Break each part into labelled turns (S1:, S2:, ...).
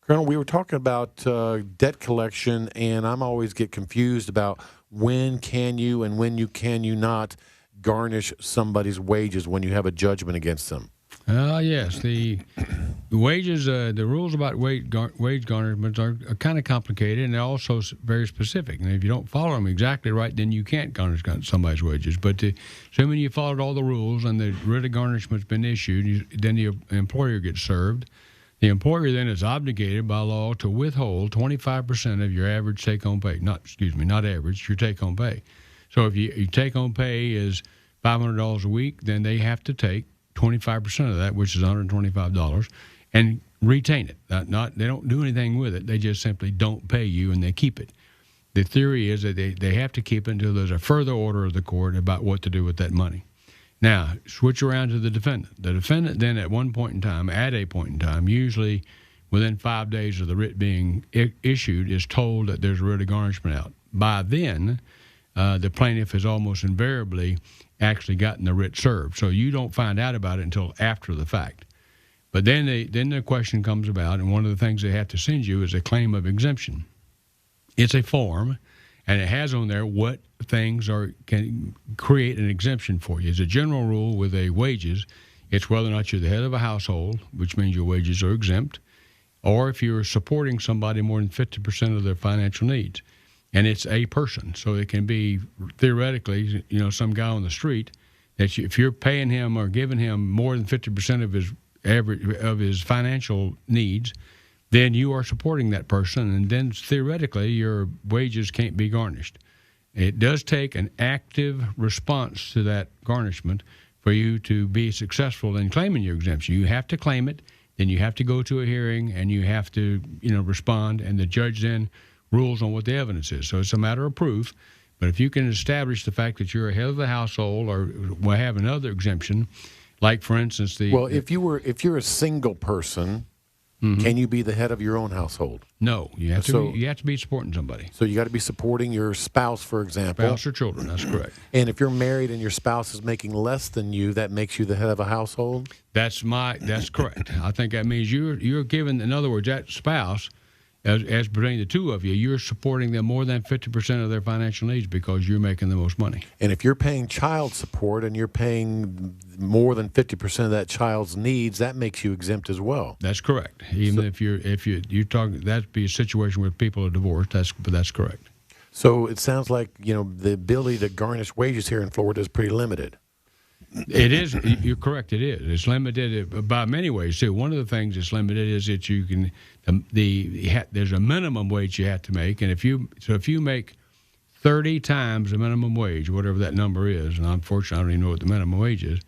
S1: Colonel, we were talking about debt collection, and I'm always get confused about when can you and when can you not garnish somebody's wages when you have a judgment against them.
S2: Yes, the wages, the rules about wage garnishments are kind of complicated, and they're also very specific. And if you don't follow them exactly right, then you can't garnish somebody's wages. But assuming you followed all the rules and the writ of garnishment's been issued, then the employer gets served. The employer then is obligated by law to withhold 25% of your average take-home pay. Not average, your take-home pay. So if your take-home pay is $500 a week, then they have to take 25% of that, which is $125, and retain it. They don't do anything with it. They just simply don't pay you, and they keep it. The theory is that they have to keep it until there's a further order of the court about what to do with that money. Now, switch around to the defendant. The defendant then at a point in time, usually within 5 days of the writ being issued, is told that there's a writ of garnishment out. By then, the plaintiff has almost invariably actually gotten the writ served. So you don't find out about it until after the fact. But then the question comes about, and one of the things they have to send you is a claim of exemption. It's a form, and it has on there what things can create an exemption for you. As a general rule with wages, it's whether or not you're the head of a household, which means your wages are exempt, or if you're supporting somebody more than 50% of their financial needs. And it's a person, so it can be theoretically, some guy on the street that if you're paying him or giving him more than 50% of his financial needs, then you are supporting that person, and then theoretically your wages can't be garnished. It does take an active response to that garnishment for you to be successful in claiming your exemption. You have to claim it, then you have to go to a hearing, and you have to respond, and the judge then rules on what the evidence is. So it's a matter of proof. But if you can establish the fact that you're a head of the household or will have another exemption, like for instance
S1: if you're a single person, can you be the head of your own household?
S2: No, you have to be supporting somebody.
S1: So you got to be supporting your spouse, for example.
S2: Spouse or children, that's correct.
S1: And if you're married and your spouse is making less than you, that makes you the head of a household?
S2: That's correct. I think that means you're given, in other words, that spouse, as between the two of you, you're supporting them more than 50% of their financial needs because you're making the most money.
S1: And if you're paying child support and you're paying more than 50% of that child's needs, that makes you exempt as well.
S2: That's correct. Even if you talk, that'd be a situation where people are divorced. That's correct.
S1: So it sounds like the ability to garnish wages here in Florida is pretty limited.
S2: It is. You're correct. It is. It's limited by many ways too. One of the things that's limited is that you can there's a minimum wage you have to make, and if you make 30 times the minimum wage, whatever that number is, and unfortunately I don't even know what the minimum wage is,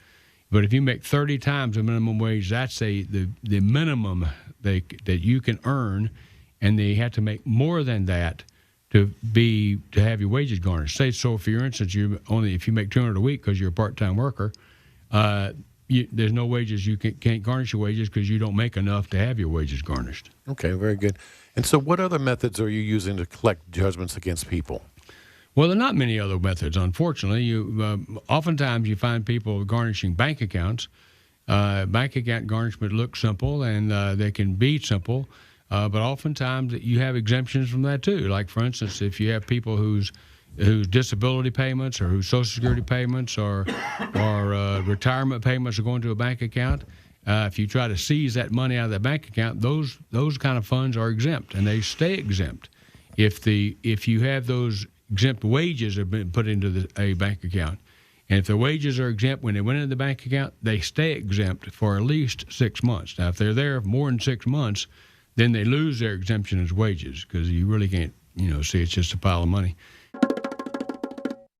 S2: but if you make 30 times the minimum wage, that's the minimum that you can earn, and they have to make more than that to have your wages garnished. Say, so for instance, if you make $200 a week because you're a part-time worker, there's no wages. You can't garnish your wages because you don't make enough to have your wages garnished.
S1: Okay, very good. And so what other methods are you using to collect judgments against people?
S2: Well, there are not many other methods, unfortunately. Oftentimes you find people garnishing bank accounts. Bank account garnishment looks simple, and they can be simple. But oftentimes you have exemptions from that too. Like for instance, if you have people whose disability payments or whose Social Security payments or retirement payments are going to a bank account, if you try to seize that money out of that bank account, those kind of funds are exempt, and they stay exempt. If you have those exempt wages have been put into a bank account, and if the wages are exempt when they went into the bank account, they stay exempt for at least 6 months. Now, if they're there more than 6 months, then they lose their exemption as wages because you really can't, see it's just a pile of money.